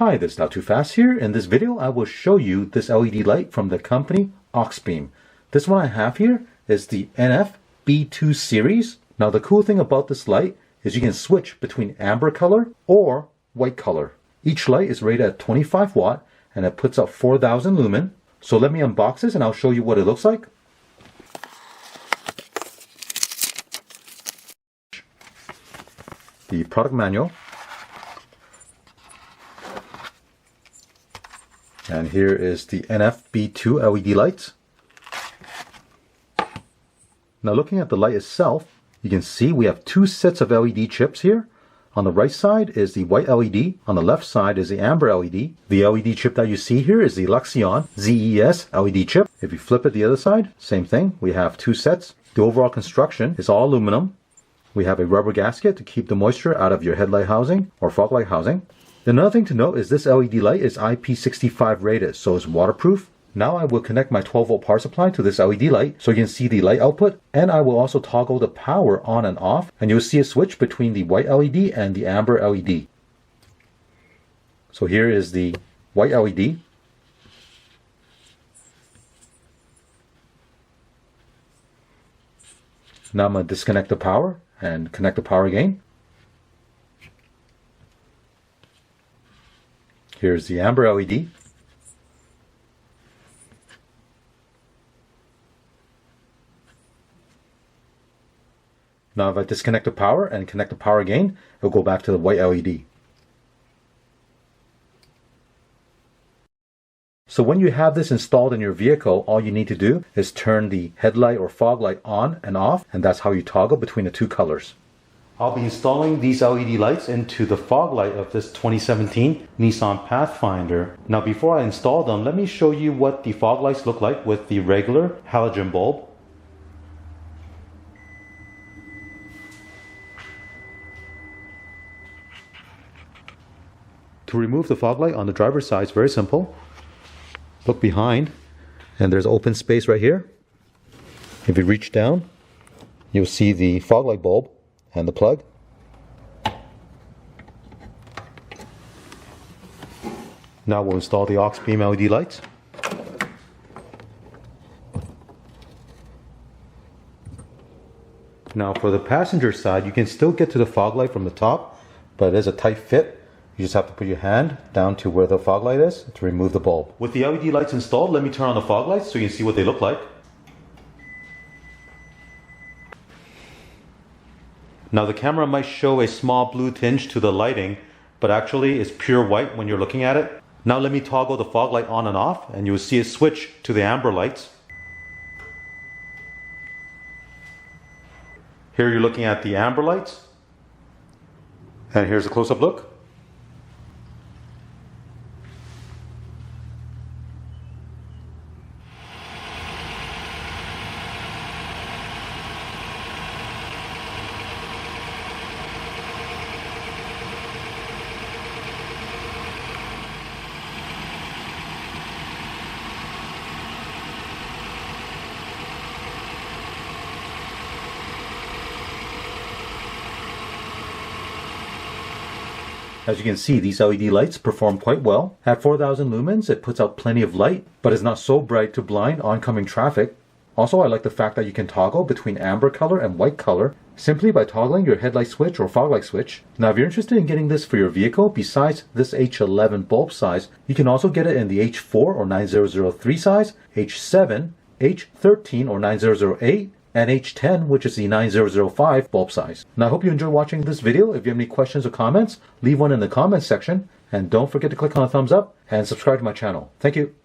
Hi, this is Not Too Fast here. In this video, I will show you this LED light from the company Auxbeam. This one I have here is the NF-B2 series. Now the cool thing about this light is you can switch between amber color or white color. Each light is rated at 25 watt and it puts out 4,000 lumen. So let me unbox this and I'll show you what it looks like. The product manual. And here is the NF-B2 LED lights. Now looking at the light itself, you can see we have two sets of LED chips here. On the right side is the white LED, on the left side is the amber LED. The LED chip that you see here is the Luxion ZES LED chip. If you flip it the other side, same thing, we have two sets. The overall construction is all aluminum. We have a rubber gasket to keep the moisture out of your headlight housing or fog light housing. Another thing to note is this LED light is IP65 rated, so it's waterproof. Now I will connect my 12 volt power supply to this LED light so you can see the light output, and I will also toggle the power on and off, and you'll see a switch between the white LED and the amber LED. So here is the white LED. Now I'm going to disconnect the power and connect the power again. Here's the amber LED. Now if I disconnect the power and connect the power again, it'll go back to the white LED. So when you have this installed in your vehicle, all you need to do is turn the headlight or fog light on and off, and that's how you toggle between the two colors. I'll be installing these LED lights into the fog light of this 2017 Nissan Pathfinder. Now before I install them, let me show you what the fog lights look like with the regular halogen bulb. To remove the fog light on the driver's side is very simple. Look behind and there's open space right here. If you reach down, you'll see the fog light bulb and the plug. Now we'll install the Auxbeam LED lights. Now for the passenger side, you can still get to the fog light from the top, but it is a tight fit. You just have to put your hand down to where the fog light is to remove the bulb. With the LED lights installed, let me turn on the fog lights so you can see what they look like. Now the camera might show a small blue tinge to the lighting, but actually it's pure white when you're looking at it. Now let me toggle the fog light on and off, and you'll see it switch to the amber lights. Here you're looking at the amber lights. And here's a close-up look. As you can see, these LED lights perform quite well. At 4,000 lumens, it puts out plenty of light, but is not so bright to blind oncoming traffic. Also, I like the fact that you can toggle between amber color and white color simply by toggling your headlight switch or fog light switch. Now, if you're interested in getting this for your vehicle, besides this H11 bulb size, you can also get it in the H4 or 9003 size, H7, H13 or 9008, and H10, which is the 9005 bulb size. Now I hope you enjoyed watching this video. If you have any questions or comments, leave one in the comments section, and don't forget to click on the thumbs up and subscribe to my channel. Thank you.